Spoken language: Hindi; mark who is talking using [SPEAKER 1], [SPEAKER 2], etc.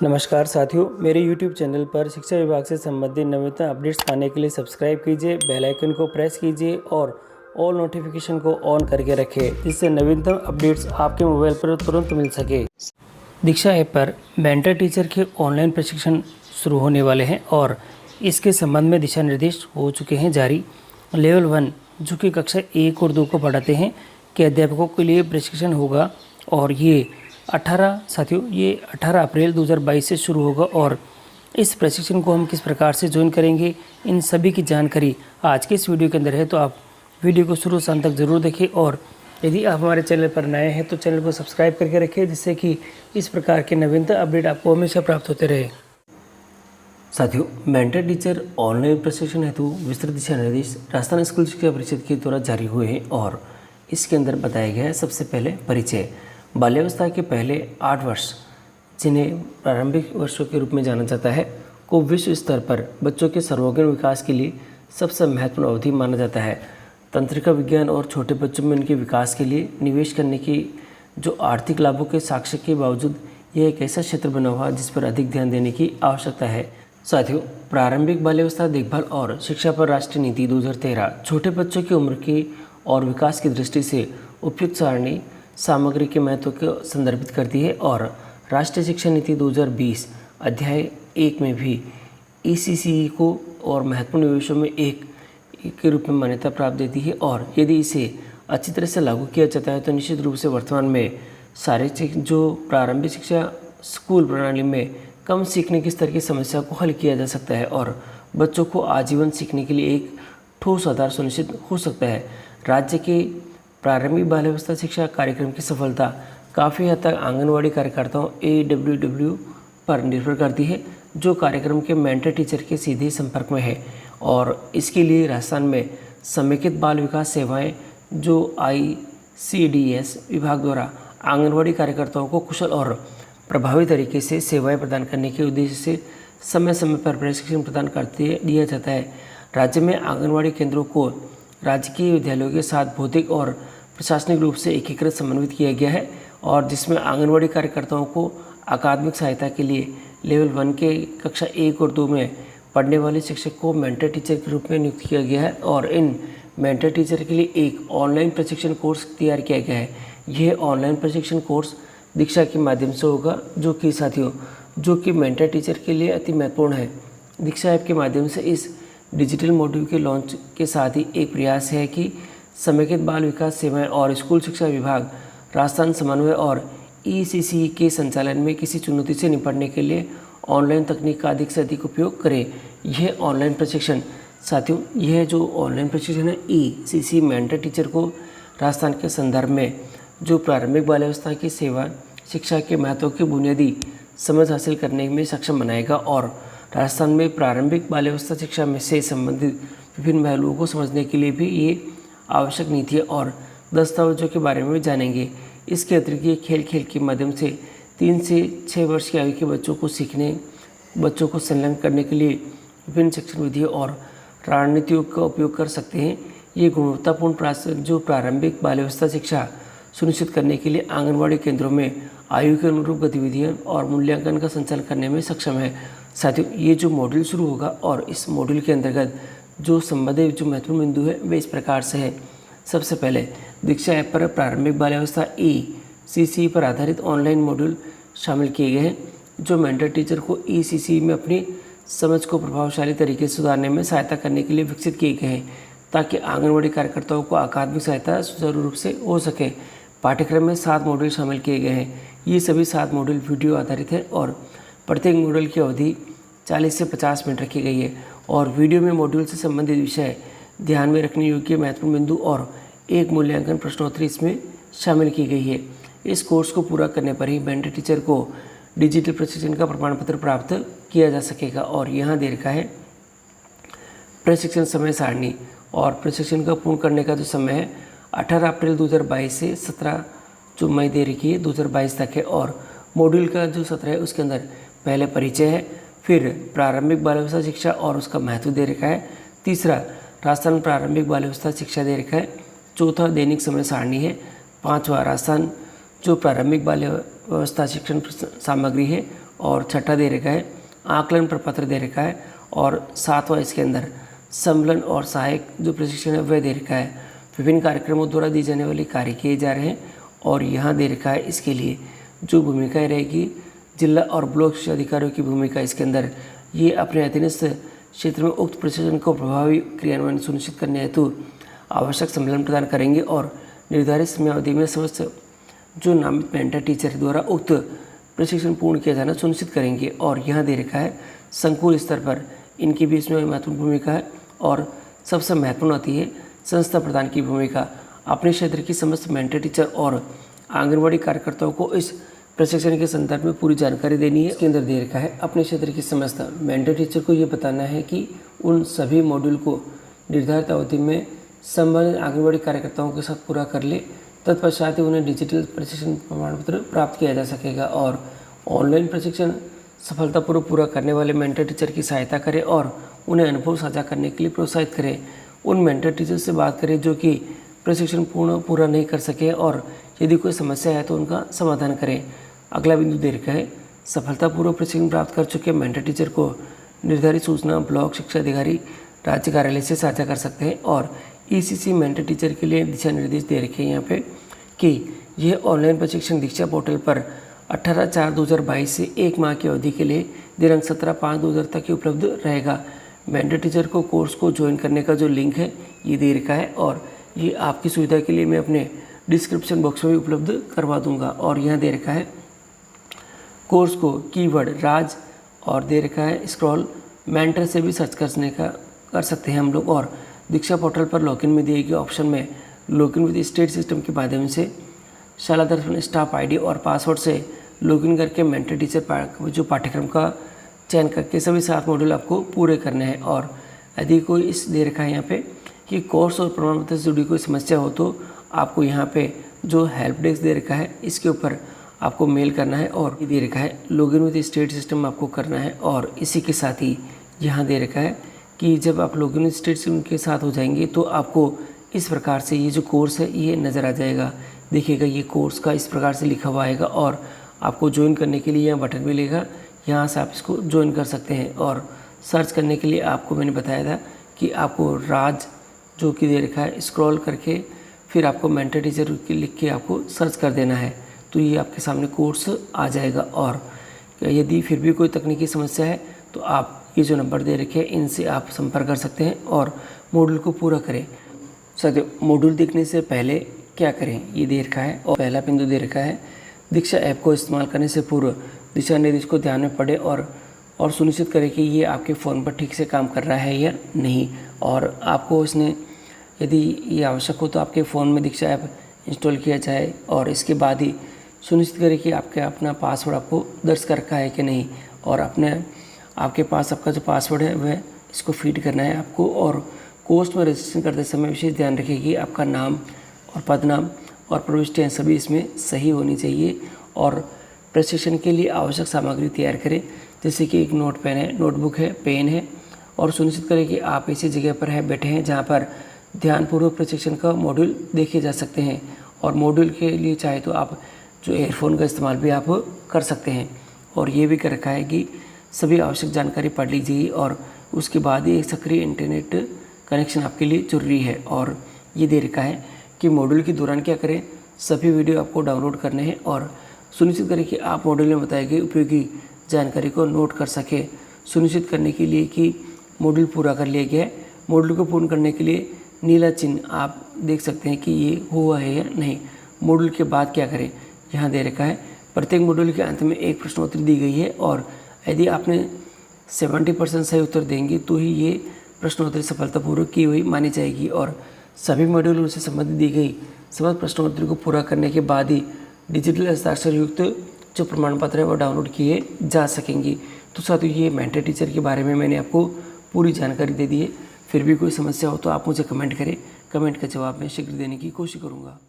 [SPEAKER 1] नमस्कार साथियों, मेरे YouTube चैनल पर शिक्षा विभाग से संबंधित नवीनतम अपडेट्स पाने के लिए सब्सक्राइब कीजिए, बेल आइकन को प्रेस कीजिए और ऑल नोटिफिकेशन को ऑन करके रखें, जिससे नवीनतम अपडेट्स आपके मोबाइल पर तुरंत मिल सके। दीक्षा ऐप पर मेंटर टीचर के ऑनलाइन प्रशिक्षण शुरू होने वाले हैं और इसके संबंध में दिशा निर्देश हो चुके हैं जारी। लेवल 1 जो कि कक्षा 1 और 2 को पढ़ाते हैं के अध्यापकों के लिए प्रशिक्षण होगा और ये 18 अप्रैल 2022 से शुरू होगा। और इस प्रशिक्षण को हम किस प्रकार से ज्वाइन करेंगे, इन सभी की जानकारी आज के इस वीडियो के अंदर है, तो आप वीडियो को शुरू से अंत तक ज़रूर देखें। और यदि आप हमारे चैनल पर नए हैं तो चैनल को सब्सक्राइब करके रखें, जिससे कि इस प्रकार के नवीनतम अपडेट आपको हमेशा प्राप्त होते रहे। साथियों, मेंटर टीचर ऑनलाइन प्रशिक्षण हेतु विस्तृत दिशा निर्देश राजस्थान स्कूल शिक्षा परिषद के द्वारा जारी हुए हैं और इसके अंदर बताया गया है। सबसे पहले परिचय। बाल्यावस्था के पहले 8 वर्ष, जिन्हें प्रारंभिक वर्षों के रूप में जाना जाता है, को विश्व स्तर पर बच्चों के सर्वांगीण विकास के लिए सबसे महत्वपूर्ण अवधि माना जाता है। तंत्रिका विज्ञान और छोटे बच्चों में उनके विकास के लिए निवेश करने की जो आर्थिक लाभों के साक्ष्य के बावजूद यह एक ऐसा क्षेत्र बना हुआ जिस पर अधिक ध्यान देने की आवश्यकता है। साथियों, प्रारंभिक बाल्यावस्था देखभाल और शिक्षा पर राष्ट्रीय नीति 2013 छोटे बच्चों की उम्र की और विकास की दृष्टि से उपयुक्त सारणी सामग्री के महत्व को संदर्भित करती है और राष्ट्रीय शिक्षा नीति 2020 अध्याय 1 में भी ECCE को और महत्वपूर्ण निवेशों में एक के रूप में मान्यता प्राप्त देती है। और यदि इसे अच्छी तरह से लागू किया जाता है तो निश्चित रूप से वर्तमान में सारे जो प्रारंभिक शिक्षा स्कूल प्रणाली में कम सीखने के स्तर की समस्या को हल किया जा सकता है और बच्चों को आजीवन सीखने के लिए एक ठोस आधार सुनिश्चित हो सकता है। राज्य के प्रारंभिक बाल्यावस्था शिक्षा कार्यक्रम की सफलता काफ़ी हद तक आंगनवाड़ी कार्यकर्ताओं AWW पर निर्भर करती है, जो कार्यक्रम के मेंटर टीचर के सीधे संपर्क में है। और इसके लिए राजस्थान में समेकित बाल विकास सेवाएं जो ICDS विभाग द्वारा आंगनवाड़ी कार्यकर्ताओं को कुशल और प्रभावी तरीके से सेवाएं प्रदान करने के उद्देश्य से समय समय पर प्रशिक्षण प्रदान करते दिया जाता है। राज्य में आंगनवाड़ी केंद्रों को राजकीय विद्यालयों के साथ भौतिक और प्रशासनिक रूप से एकीकृत समन्वित किया गया है और जिसमें आंगनवाड़ी कार्यकर्ताओं को अकादमिक सहायता के लिए लेवल 1 के कक्षा 1 और 2 में पढ़ने वाले शिक्षक को मेंटर टीचर के रूप में नियुक्त किया गया है और इन मेंटर टीचर के लिए एक ऑनलाइन प्रशिक्षण कोर्स तैयार किया गया है। यह ऑनलाइन प्रशिक्षण कोर्स दीक्षा के माध्यम से होगा, जो कि साथियों जो कि मेंटर टीचर के लिए अति महत्वपूर्ण है। दीक्षा ऐप के माध्यम से इस डिजिटल मॉड्यूल के लॉन्च के साथ ही एक प्रयास है कि समेकित बाल विकास सेवाएं और स्कूल शिक्षा विभाग राजस्थान समन्वय और ECCE के संचालन में किसी चुनौती से निपटने के लिए ऑनलाइन तकनीक का अधिक से अधिक उपयोग करें। यह ऑनलाइन प्रशिक्षण साथियों, यह जो ऑनलाइन प्रशिक्षण है ECCE मेंटर टीचर को राजस्थान के संदर्भ में जो प्रारंभिक बाल्यावस्था की सेवा शिक्षा के महत्व की बुनियादी समझ हासिल करने में सक्षम बनाएगा और राजस्थान में प्रारंभिक बाल्यावस्था शिक्षा में से संबंधित विभिन्न पहलुओं को समझने के लिए भी ये आवश्यक नीतियाँ और दस्तावेजों के बारे में भी जानेंगे। इसके अतिरिक्त ये खेल के माध्यम से 3 से 6 वर्ष की आयु के बच्चों को संलग्न करने के लिए विभिन्न शिक्षण विधियों और रणनीतियों का उपयोग कर सकते हैं। ये गुणवत्तापूर्ण जो प्रारंभिक बाल्यावस्था शिक्षा सुनिश्चित करने के लिए आंगनवाड़ी केंद्रों में आयु के अनुरूप गतिविधियाँ और मूल्यांकन का संचालन करने में सक्षम है। साथियों, ये जो मॉड्यूल शुरू होगा और इस मॉड्यूल के अंतर्गत जो संबंधित जो महत्वपूर्ण बिंदु है वे इस प्रकार से है। सबसे पहले दीक्षा ऐप पर प्रारंभिक बाल्यावस्था ECCE पर आधारित ऑनलाइन मॉड्यूल शामिल किए गए हैं, जो मेंटर टीचर को ECCE में अपनी समझ को प्रभावशाली तरीके से सुधारने में सहायता करने के लिए विकसित किए गए हैं, ताकि आंगनवाड़ी कार्यकर्ताओं को अकादमिक सहायता सुचारू रूप से हो सके। पाठ्यक्रम में 7 मॉड्यूल शामिल किए गए हैं। ये सभी 7 मॉड्यूल वीडियो आधारित है और प्रत्येक मॉड्यूल की अवधि 40 से 50 मिनट रखी गई है और वीडियो में मॉड्यूल से संबंधित विषय, ध्यान में रखने योग्य महत्वपूर्ण बिंदु और एक मूल्यांकन प्रश्नोत्तरी इसमें शामिल की गई है। इस कोर्स को पूरा करने पर ही मेंटर टीचर को डिजिटल प्रशिक्षण का प्रमाण पत्र प्राप्त किया जा सकेगा। और यहाँ दे रखा है प्रशिक्षण समय सारणी और प्रशिक्षण का पूर्ण करने का जो समय है 18 अप्रैल 2022 से 17 जो मई दे रखी है 2022 तक है। और मॉड्यूल का जो सत्र है उसके अंदर पहले परिचय है, फिर प्रारंभिक बाल्यावस्था शिक्षा और उसका महत्व दे रखा है, तीसरा राजस्थान प्रारंभिक बाल्यावस्था शिक्षा दे रखा है, चौथा दैनिक समय सारणी है, पांचवा राजस्थान जो प्रारंभिक बाल्यावस्था शिक्षण सामग्री है और छठा दे रखा है आकलन प्रपत्र दे रखा है, और सातवां इसके अंदर सम्मेलन और सहायक जो प्रशिक्षण है वह दे रखा है। विभिन्न कार्यक्रमों द्वारा दी जाने वाले कार्य किए जा रहे हैं, और यहाँ दे रखा है इसके लिए जो भूमिकाएं रहेगी जिला और ब्लॉक शिक्षा अधिकारियों की भूमिका इसके अंदर, ये अपने अधीनस्थ क्षेत्र में उक्त प्रशिक्षण को प्रभावी क्रियान्वयन सुनिश्चित करने हेतु आवश्यक सम्मेलन प्रदान करेंगे और निर्धारित समयावधि में समस्त जो नामित मेंटर टीचर द्वारा उक्त प्रशिक्षण पूर्ण किया जाना सुनिश्चित करेंगे। और यहाँ दे रखा है संकुल स्तर पर इनकी भी इसमें महत्वपूर्ण भूमिका है, और सबसे महत्वपूर्ण होती है संस्था प्रदान की भूमिका। अपने क्षेत्र की समस्त मेंटर टीचर और आंगनबाड़ी कार्यकर्ताओं को इस प्रशिक्षण के संदर्भ में पूरी जानकारी देनी है। इसके अंदर दे रखा है अपने क्षेत्र की समस्त मेंटर टीचर को ये बताना है कि उन सभी मॉड्यूल को निर्धारित अवधि में संबंधित आंगनबाड़ी कार्यकर्ताओं के साथ पूरा कर ले, तत्पश्चात ही उन्हें डिजिटल प्रशिक्षण प्रमाण पत्र प्राप्त किया जा सकेगा। और ऑनलाइन प्रशिक्षण सफलतापूर्वक पूरा करने वाले मेंटर टीचर की सहायता करें और उन्हें अनुभव साझा करने के लिए प्रोत्साहित करें। उन मेंटर टीचर से बात करें जो कि प्रशिक्षण पूरा नहीं कर सके, और यदि कोई समस्या है तो उनका समाधान करें। अगला बिंदु दे रखा है सफलतापूर्वक प्रशिक्षण प्राप्त कर चुके मेंटर टीचर को निर्धारित सूचना ब्लॉक शिक्षा अधिकारी राज्य कार्यालय से साझा कर सकते हैं। और ईसीसी मेंटर टीचर के लिए दिशा निर्देश दे रखे हैं यहाँ पे कि यह ऑनलाइन प्रशिक्षण दीक्षा पोर्टल पर 18/4/2022 से 1 माह की अवधि के लिए दिनांक 17/5/2000 तक ही उपलब्ध रहेगा। मेंटर टीचर को कोर्स को ज्वाइन करने का जो लिंक है ये दे रखा है, और ये आपकी सुविधा के लिए मैं अपने डिस्क्रिप्शन बॉक्स में भी उपलब्ध करवा दूंगा। और यहाँ दे रखा है कोर्स को कीवर्ड राज और दे रखा है स्क्रॉल मेंटर से भी सर्च कर सकते हैं हम लोग। और दीक्षा पोर्टल पर लॉगिन में दिए गए ऑप्शन में लॉगिन विद स्टेट सिस्टम के माध्यम से शाला दर्शन स्टाफ आईडी और पासवर्ड से लॉगिन करके मेंटर टीचर जो पाठ्यक्रम का चयन करके सभी 7 मॉड्यूल आपको पूरे करने हैं। और यदि कोई इस दे रखा है यहाँ पे कि कोर्स और प्रमाण पत्र से जुड़ी कोई समस्या हो तो आपको यहाँ पे जो हेल्प डेस्क दे रखा है इसके ऊपर आपको मेल करना है, और ये दे रखा है लॉगिन विद स्टेट सिस्टम आपको करना है। और इसी के साथ ही यहाँ दे रखा है कि जब आप लॉगिन विद स्टेट सिस्टम के साथ हो जाएंगे तो आपको इस प्रकार से ये जो कोर्स है ये नज़र आ जाएगा। देखिएगा ये कोर्स का इस प्रकार से लिखा हुआ आएगा, और आपको ज्वाइन करने के लिए यहाँ बटन मिलेगा, यहाँ से आप इसको ज्वाइन कर सकते हैं। और सर्च करने के लिए आपको मैंने बताया था कि आपको राज जो कि दे रखा है स्क्रॉल करके फिर आपको मेंटर टीचर लिख के आपको सर्च कर देना है, तो ये आपके सामने कोर्स आ जाएगा। और यदि फिर भी कोई तकनीकी समस्या है तो आप ये जो नंबर दे रखे हैं इनसे आप संपर्क कर सकते हैं और मॉड्यूल को पूरा करें। साथियों, मॉड्यूल देखने से पहले क्या करें ये दे रखा है, और पहला बिंदु दे रखा है दीक्षा ऐप को इस्तेमाल करने से पूर्व दिशा निर्देश को ध्यान में पड़े और सुनिश्चित करें कि ये आपके फ़ोन पर ठीक से काम कर रहा है या नहीं। और आपको इसने यदि ये आवश्यक हो तो आपके फ़ोन में दीक्षा ऐप इंस्टॉल किया जाए, और इसके बाद ही सुनिश्चित करें कि आपके अपना पासवर्ड आपको दर्ज कर रखा है कि नहीं, और आपके पास आपका जो पासवर्ड है वह इसको फीड करना है आपको। और कोर्स में रजिस्ट्रेशन करते समय विशेष ध्यान रखें कि आपका नाम और पदनाम और प्रविष्टियाँ सभी इसमें सही होनी चाहिए। और प्रशिक्षण के लिए आवश्यक सामग्री तैयार करें, जैसे कि एक नोटबुक है, पेन है, और सुनिश्चित करें कि आप ऐसी जगह पर बैठे हैं जहाँ पर ध्यानपूर्वक प्रशिक्षण का मॉड्यूल देखे जा सकते हैं। और मॉड्यूल के लिए चाहे तो आप जो एयरफोन का इस्तेमाल भी आप कर सकते हैं। और ये भी कर रखा है कि सभी आवश्यक जानकारी पढ़ लीजिए, और उसके बाद ही एक सक्रिय इंटरनेट कनेक्शन आपके लिए जरूरी है। और ये दे रखा है कि मॉड्यूल के दौरान क्या करें, सभी वीडियो आपको डाउनलोड करने हैं, और सुनिश्चित करें कि आप मॉड्यूल में बताई गई उपयोगी जानकारी को नोट कर सकें। सुनिश्चित करने के लिए कि मॉड्यूल पूरा कर लिया गया है, मॉड्यूल को पूर्ण करने के लिए नीला चिन्ह आप देख सकते हैं कि ये हुआ है या नहीं। मॉड्यूल के बाद क्या करें, यहाँ दे रखा है प्रत्येक मॉड्यूल के अंत में एक प्रश्नोत्तरी दी गई है, और यदि आपने 70% सही उत्तर देंगे तो ही ये प्रश्नोत्तरी सफलतापूर्वक की हुई मानी जाएगी। और सभी मॉड्यूलों से संबंधित दी गई समस्त प्रश्नोत्तरी को पूरा करने के बाद ही डिजिटल हस्ताक्षर युक्त जो प्रमाण पत्र है वो डाउनलोड किए जा सकेंगे। तो साथियों, ये मेंटर टीचर के बारे में मैंने आपको पूरी जानकारी दे दी है। फिर भी कोई समस्या हो तो आप मुझे कमेंट करें, कमेंट का जवाब मैं शीघ्र देने की कोशिश करूँगा।